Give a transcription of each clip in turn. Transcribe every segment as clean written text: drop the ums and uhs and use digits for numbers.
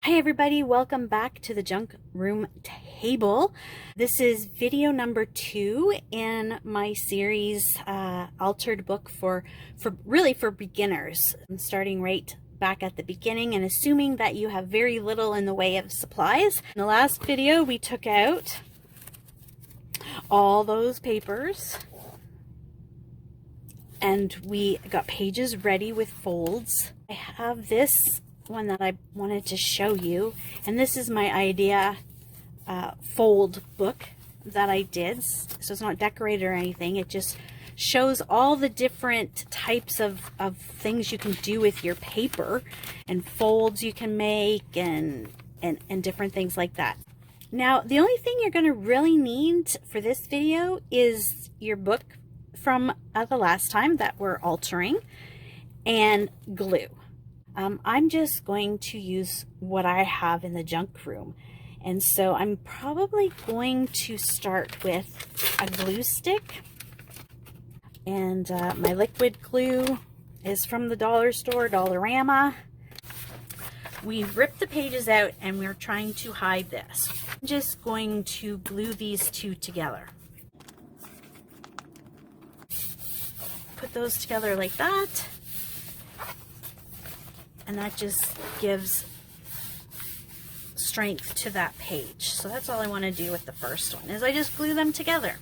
Hi everybody, welcome back to the Junk Room Table. This is video number 2 in my series Altered Book for beginners. I'm starting right back at the beginning and assuming that you have very little in the way of supplies. In the last video we took out all those papers and we got pages ready with folds. I have this one that I wanted to show you, and this is my idea fold book that I did. So it's not decorated or anything, it just shows all the different types of things you can do with your paper and folds you can make and different things like that. Now the only thing you're going to really need for this video is your book from the last time that we're altering and glue. I'm just going to use what I have in the junk room. And so I'm probably going to start with a glue stick. And my liquid glue is from the dollar store, Dollarama. We ripped the pages out and we're trying to hide this. I'm just going to glue these two together. Put those together like that. And that just gives strength to that page. So that's all I want to do with the first one, is I just glue them together.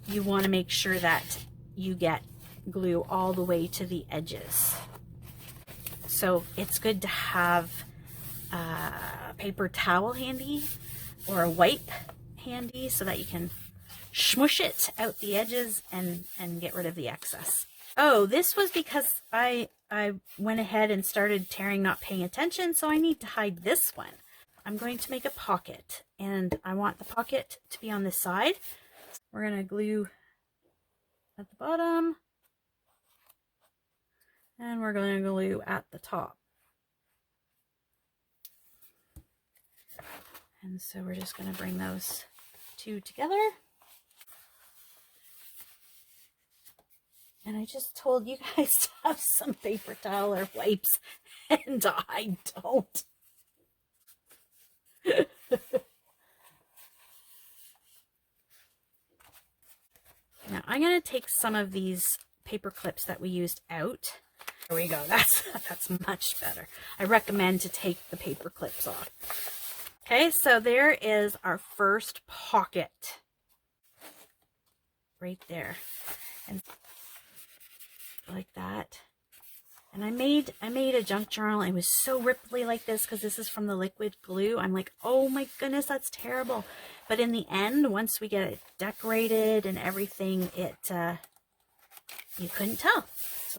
You want to make sure that you get glue all the way to the edges. So it's good to have a paper towel handy or a wipe handy so that you can smush it out the edges and get rid of the excess. Oh, this was because I went ahead and started tearing, not paying attention, so I need to hide this one. I'm going to make a pocket, and I want the pocket to be on this side. We're going to glue at the bottom, and we're going to glue at the top. And so we're just going to bring those two together. And I just told you guys to have some paper towel or wipes, and I don't. Now I'm going to take some of these paper clips that we used out. There we go. That's much better. I recommend to take the paper clips off. Okay, so there is our first pocket. Right there. And like that. And I made a junk journal. It was so ripply like this because this is from the liquid glue. I'm like, oh my goodness, that's terrible. But in the end, once we get it decorated and everything, it you couldn't tell. So,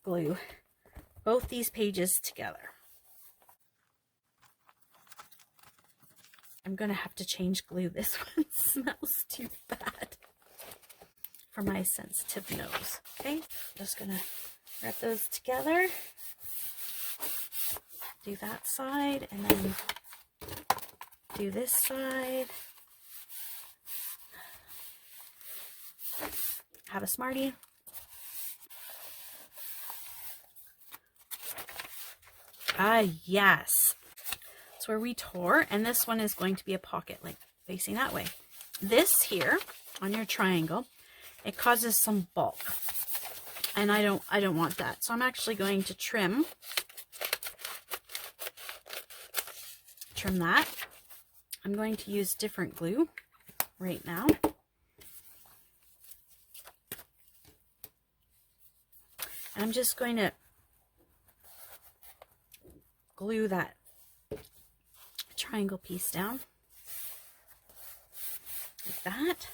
glue both these pages together. I'm gonna have to change glue. This one smells too bad for my sensitive nose. Okay, just gonna wrap those together. Do that side and then do this side. Have a Smartie. Ah, yes. That's where we tore, and this one is going to be a pocket, like facing that way. This here on your triangle, it causes some bulk, and I don't want that. So I'm actually going to trim that. I'm going to use different glue right now. And I'm just going to glue that triangle piece down like that.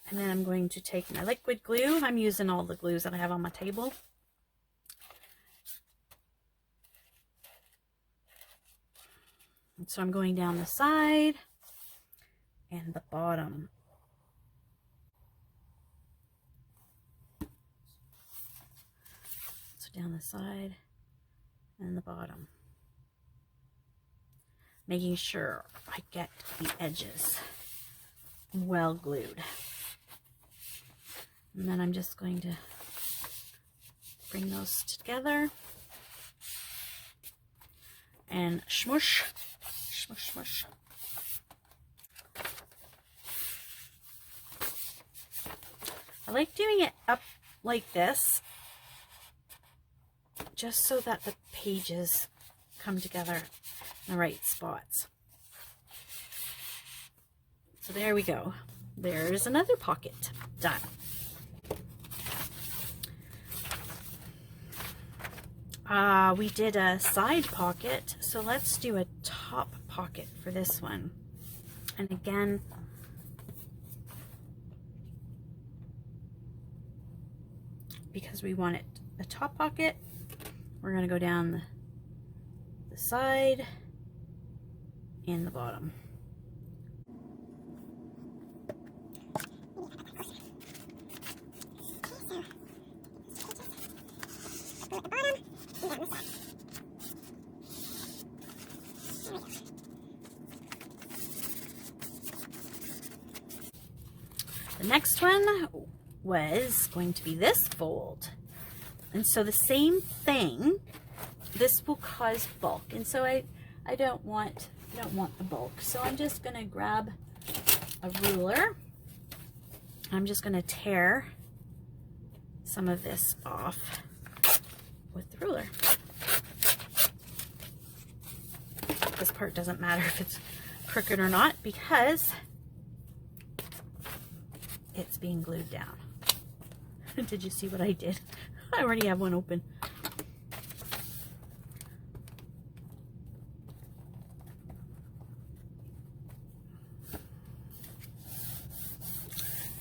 And then I'm going to take my liquid glue. I'm using all the glues that I have on my table. And so I'm going down the side and the bottom. So down the side and the bottom. Making sure I get the edges well glued. And then I'm just going to bring those together and smush, smush, smush. I like doing it up like this, just so that the pages come together in the right spots. So there we go. There's another pocket done. We did a side pocket, so let's do a top pocket for this one. And again, because we want it a top pocket, we're going to go down the side and the bottom. The next one was going to be this fold, and so the same thing, this will cause bulk, and so I don't want the bulk, so I'm just going to grab a ruler. I'm just going to tear some of this off with the ruler. This part doesn't matter if it's crooked or not because it's being glued down. Did you see what I did? I already have one open.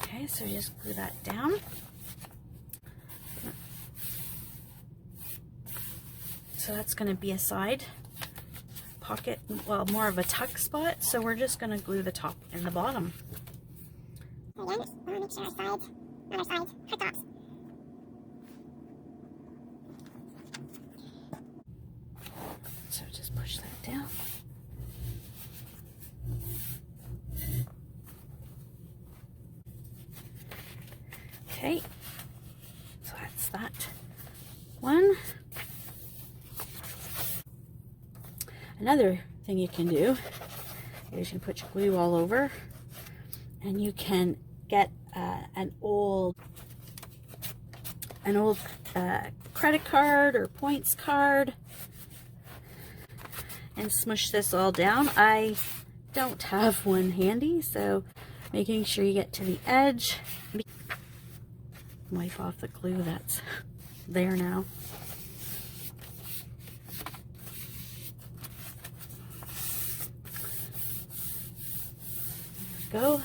Okay, so just glue that down. So that's going to be a side pocket, well, more of a tuck spot. So we're just going to glue the top and the bottom. Again, just want to make sure our sides, not our sides, our tops. So just push that down. Okay, so that's that one. Another thing you can do is you put your glue all over, and you can get an old credit card or points card and smush this all down. I don't have one handy, so making sure you get to the edge. Wipe off the glue that's there now. There we go.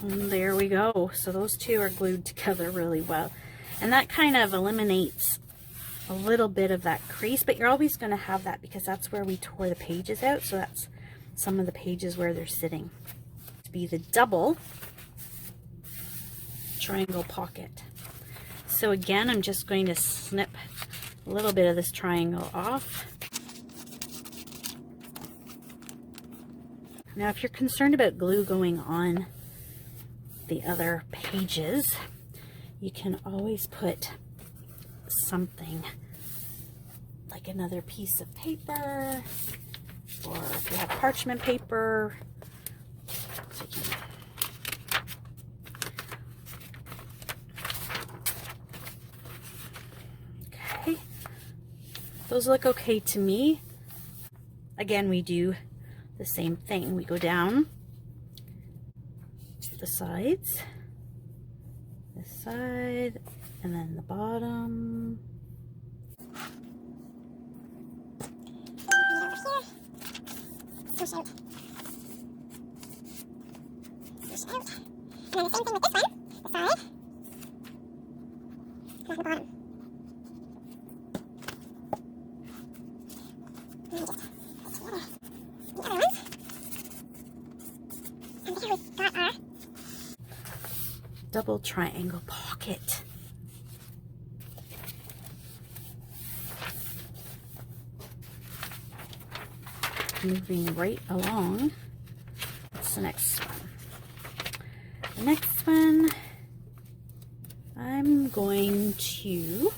And there we go. So those two are glued together really well. And that kind of eliminates a little bit of that crease, but you're always going to have that because that's where we tore the pages out. So that's some of the pages where they're sitting. To be the double triangle pocket. So again, I'm just going to snip a little bit of this triangle off. Now, if you're concerned about glue going on the other pages, you can always put something like another piece of paper, or if you have parchment paper, so you can okay, those look okay to me. Again, we do the same thing. We go down to the sides, this side, and then the bottom. Swoosh out. Swoosh out. And then the same thing with this one, the side, and the bottom. And then just put together the other ones. And there we got our double triangle pocket. Moving right along. What's the next one? The next one I'm going to,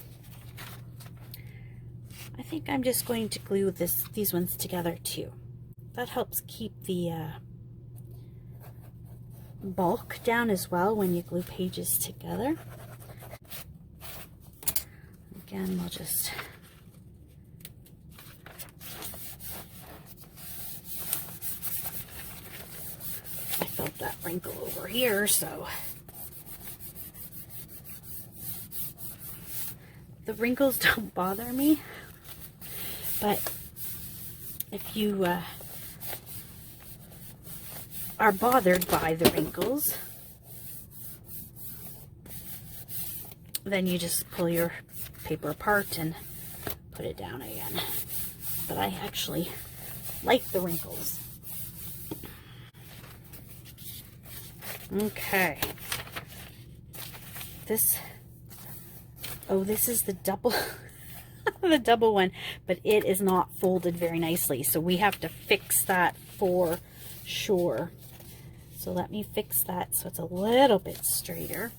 I think I'm just going to glue these ones together too. That helps keep the bulk down as well when you glue pages together. Again, we'll just I felt that wrinkle over here, so the wrinkles don't bother me, but if you are bothered by the wrinkles, then you just pull your paper apart and put it down again. But I actually like the wrinkles. Okay. This is the double the double one, but it is not folded very nicely, so we have to fix that for sure. So let me fix that so it's a little bit straighter.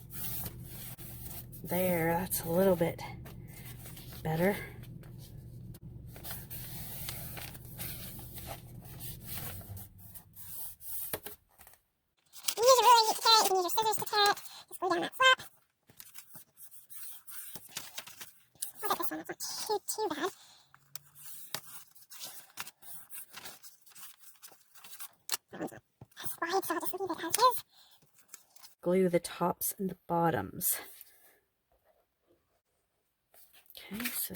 There, that's a little bit better. You use your ruler to tear it, you can use your scissors to tear it. Just glue down that flap. I'll get this one, that's not too bad. That one's not as wide, so I'll just leave it as is. Glue the tops and the bottoms. Okay, so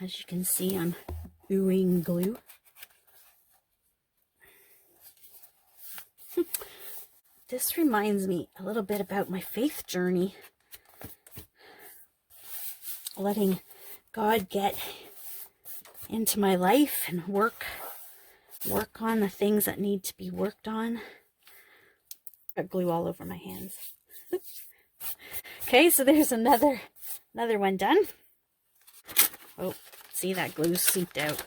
as you can see, I'm oohing glue. This reminds me a little bit about my faith journey. Letting God get into my life and work on the things that need to be worked on. Got glue all over my hands. Okay, so there's another one done. Oh, see, that glue seeped out.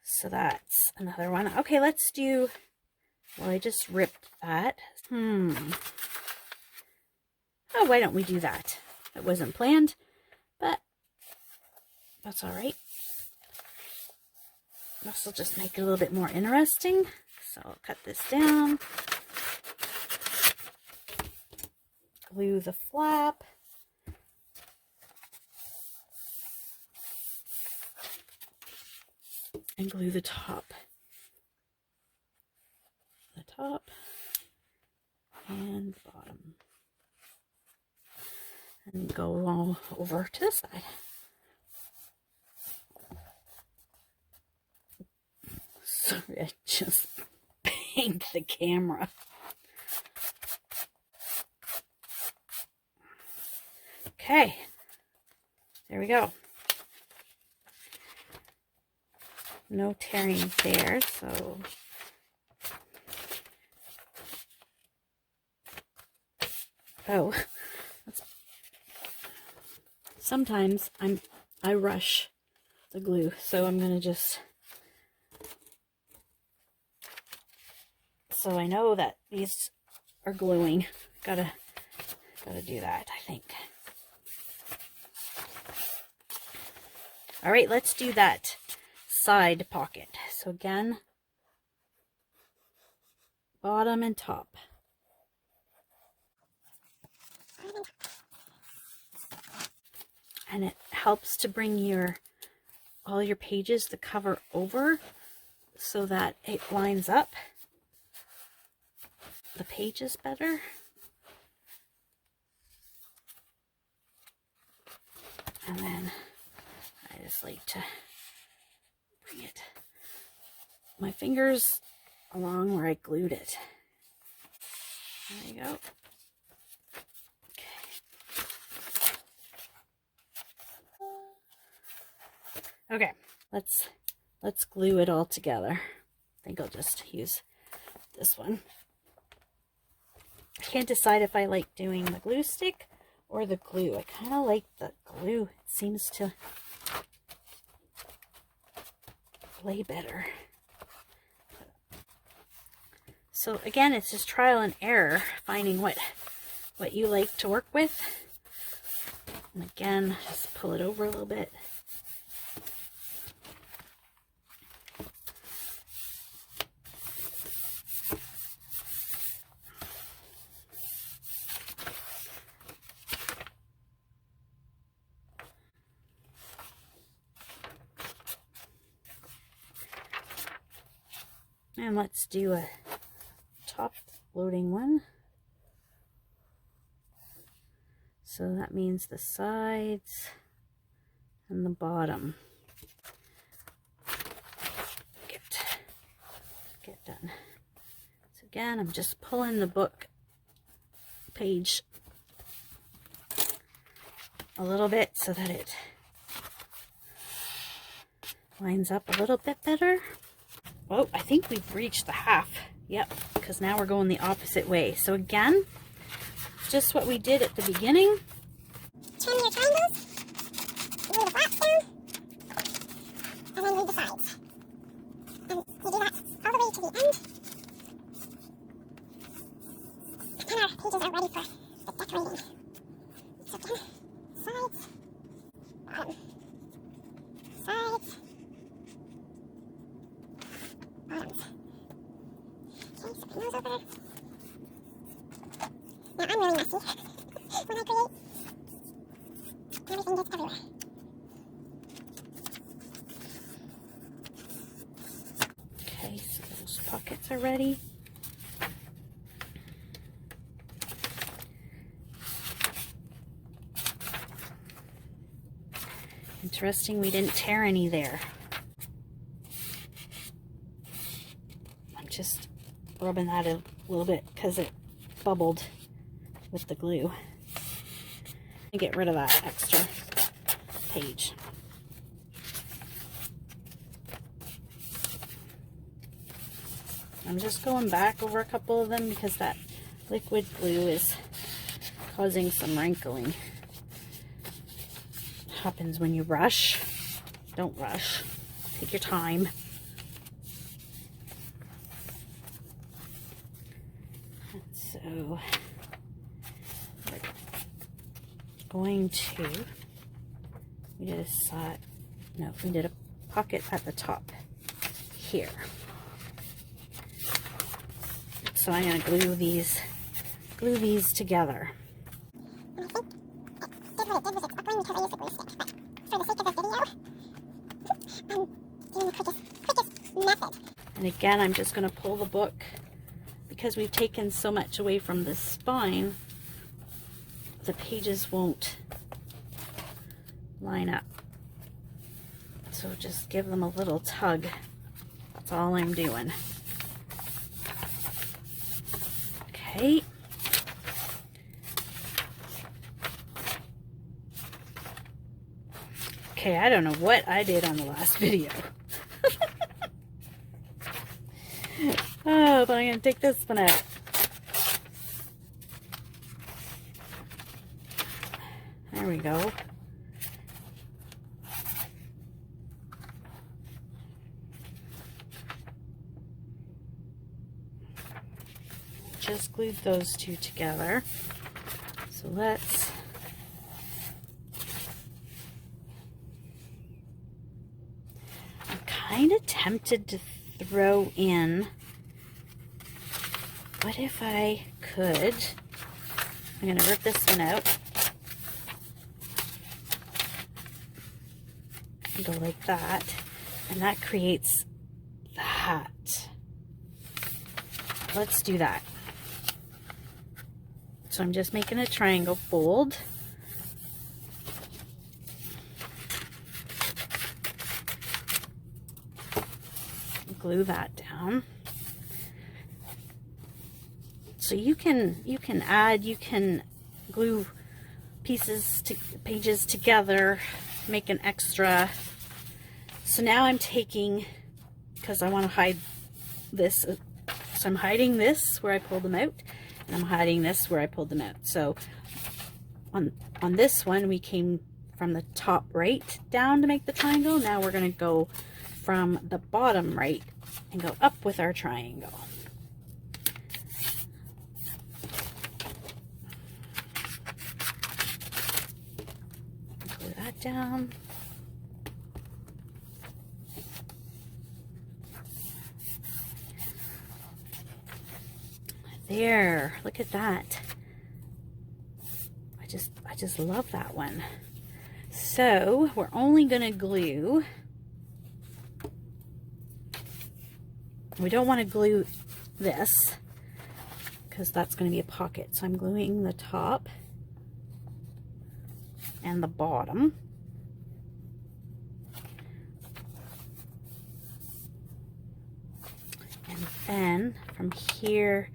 So that's another one. Okay, let's do, well, I just ripped that. Oh, why don't we do that? It wasn't planned, but that's all right. This will just make it a little bit more interesting. So I'll cut this down. Glue the flap. And glue the top. The top and bottom. And go all over to this side. Sorry, I just banged the camera. Okay, there we go. No tearing there, so sometimes I rush the glue, so I'm gonna just, so I know that these are gluing. Gotta do that, I think. All right, let's do that side pocket. So again, bottom and top. And it helps to bring all your pages, the cover over, so that it lines up the pages better. And then I just like to bring it, my fingers along where I glued it. There you go. Okay, let's glue it all together. I think I'll just use this one. I can't decide if I like doing the glue stick or the glue. I kind of like the glue. It seems to lay better. So again, it's just trial and error, finding what what you like to work with. And again, just pull it over a little bit. And let's do a top loading one. So that means the sides and the bottom get done. So again, I'm just pulling the book page a little bit so that it lines up a little bit better. Oh, I think we've reached the half. Yep, because now we're going the opposite way. So again, just what we did at the beginning. Trim your triangles, glue the flaps down, and then glue the sides. And you do that all the way to the end. And our pages are ready for the decorating. So again, sides, bottom, sides, bottoms. Okay, so bring those over. Now I'm really messy when I create. Everything gets everywhere. Okay, so those pockets are ready. Interesting, we didn't tear any there. I'm just rubbing that a little bit because it bubbled with the glue. And get rid of that extra page. I'm just going back over a couple of them because that liquid glue is causing some wrinkling. Happens when you rush. Don't rush. Take your time. And so we're going to, we did a side, no, we did a pocket at the top here. So I'm going to glue these together. And I think it did what it did was it's buckling because I used a glue stick, but for the sake of this video, I'm doing the quickest method. And again, I'm just going to pull the book because we've taken so much away from the spine, the pages won't line up. So just give them a little tug. That's all I'm doing. Okay. Okay, I don't know what I did on the last video. Oh, but I'm going to take this one out. There we go. Just glued those two together. So let's I'm kind of tempted to throw in, what if I could, I'm going to rip this one out and go like that, and that creates the hat. Let's do that. So I'm just making a triangle fold. Glue that down. So you can add, you can glue pages together, make an extra. So now I'm taking, because I want to hide this, so I'm hiding this where I pulled them out, and I'm hiding this where I pulled them out. So on this one, we came from the top right down to make the triangle. Now we're going to go from the bottom right and go up with our triangle. down. There, look at that. I just love that one. So we're only going to glue. We don't want to glue this because that's going to be a pocket. So I'm gluing the top and the bottom. And then from here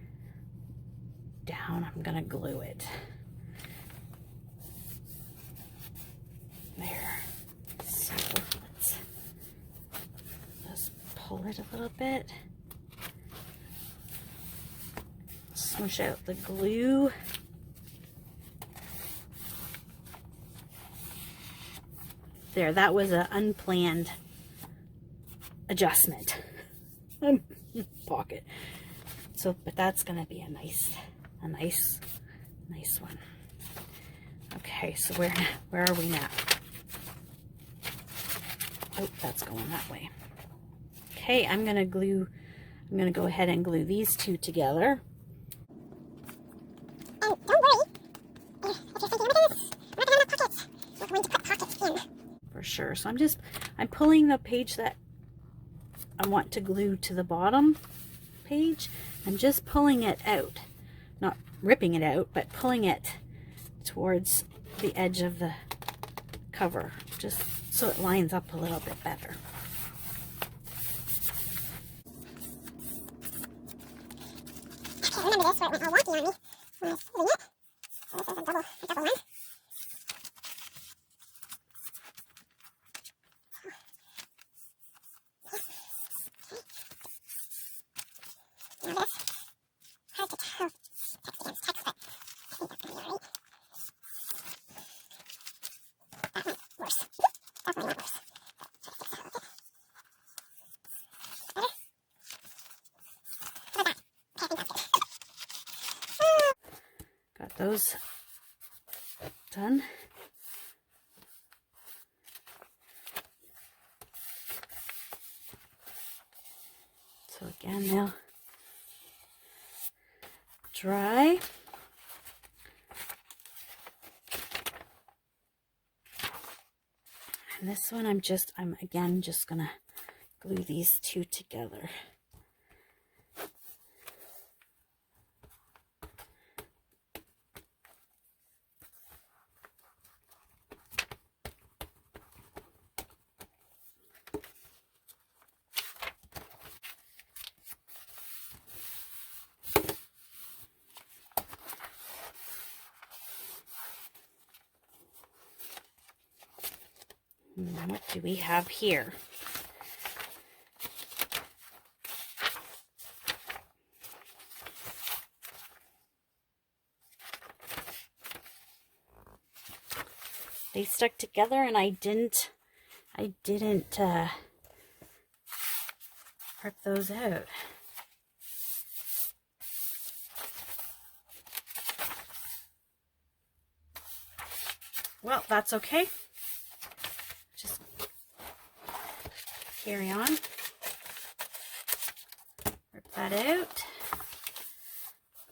down, I'm going to glue it. There. So let's just pull it a little bit. Smush out the glue. There, that was an unplanned adjustment. Pocket. So, but that's gonna be a nice one. Okay, so where are we now? Oh, that's going that way. Okay, I'm gonna go ahead and glue these two together. And don't worry, if you're thinking, oh my goodness, we're not gonna have pockets. We're going to put pockets in. For sure. So I'm pulling the page that I want to glue to the bottom page. I'm just pulling it out, not ripping it out, but pulling it towards the edge of the cover, just so it lines up a little bit better. Okay, remember this where it went all wonky on me when I was folding it. So this is a double one. Now this, hard to tell text against text, but I think that's going to be alright. That went worse. Definitely not worse. Better? How about that? Okay, I think that's good. Got those done. So again, they'll dry. And this one I'm again just gonna glue these two together. What do we have here? They stuck together and I didn't rip those out. Well, that's okay. Just carry on. Rip that out.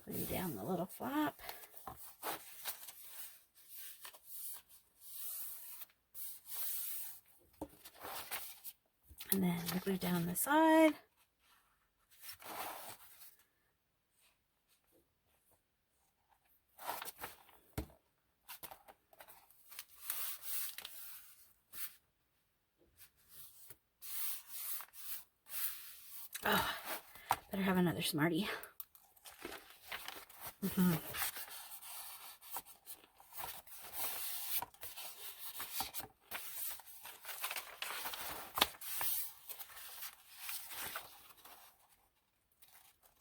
Glue down the little flap. And then glue down the side. Oh, better have another Smartie.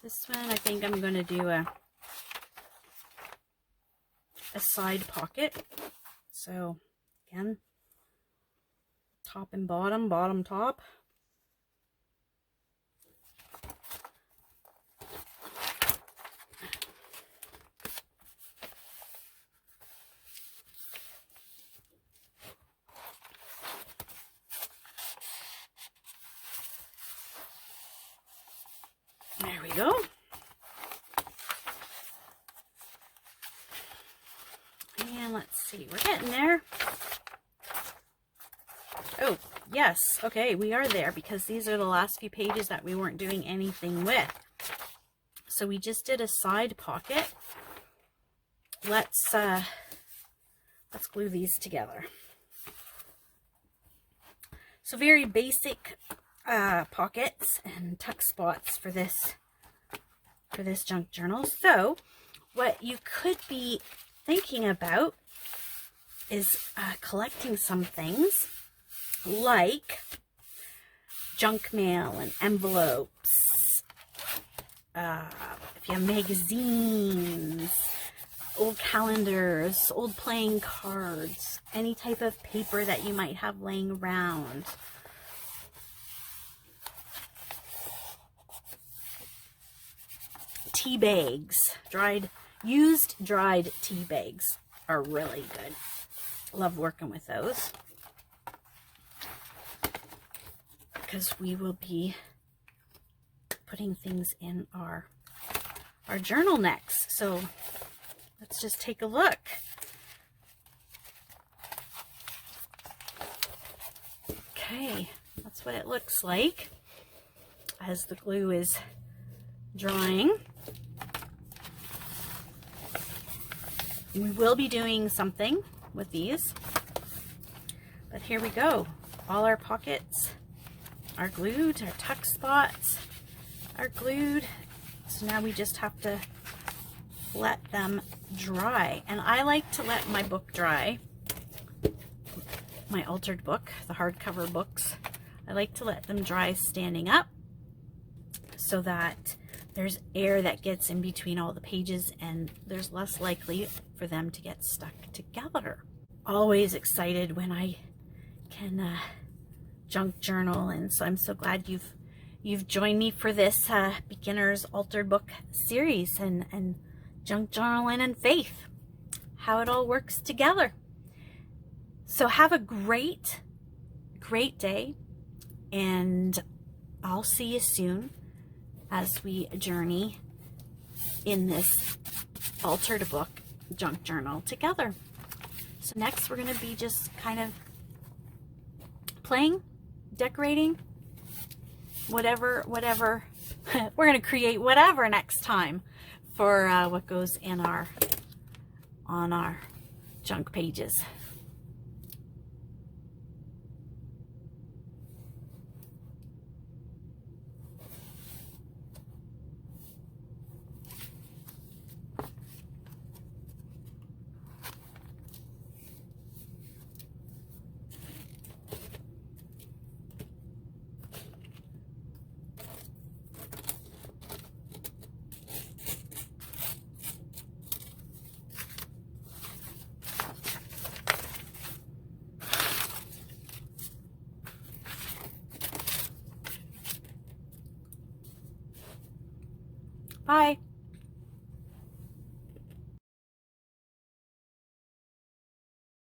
This one, I think I'm going to do a side pocket. So, again, top and bottom, bottom, top. There we go. And let's see, we're getting there. Oh, yes. Okay, we are there because these are the last few pages that we weren't doing anything with. So we just did a side pocket. Let's glue these together. So very basic pockets and tuck spots for this junk journal. So what you could be thinking about is collecting some things like junk mail and envelopes, if you have magazines, old calendars, old playing cards, any type of paper that you might have laying around. Tea bags, used dried tea bags are really good. Love working with those because we will be putting things in our journal next. So let's just take a look. Okay, that's what it looks like as the glue is drying. We will be doing something with these, but here we go. All our pockets are glued, our tuck spots are glued. So now we just have to let them dry. And I like to let my book dry, my altered book, the hardcover books. I like to let them dry standing up so that there's air that gets in between all the pages and there's less likely for them to get stuck together. Always excited when I can junk journal, and so I'm so glad you've joined me for this beginner's altered book series and junk journaling and faith, how it all works together. So have a great day, and I'll see you soon as we journey in this altered book junk journal together. So next we're going to be just kind of playing, decorating, whatever. We're going to create whatever next time for what goes in on our junk pages. Bye.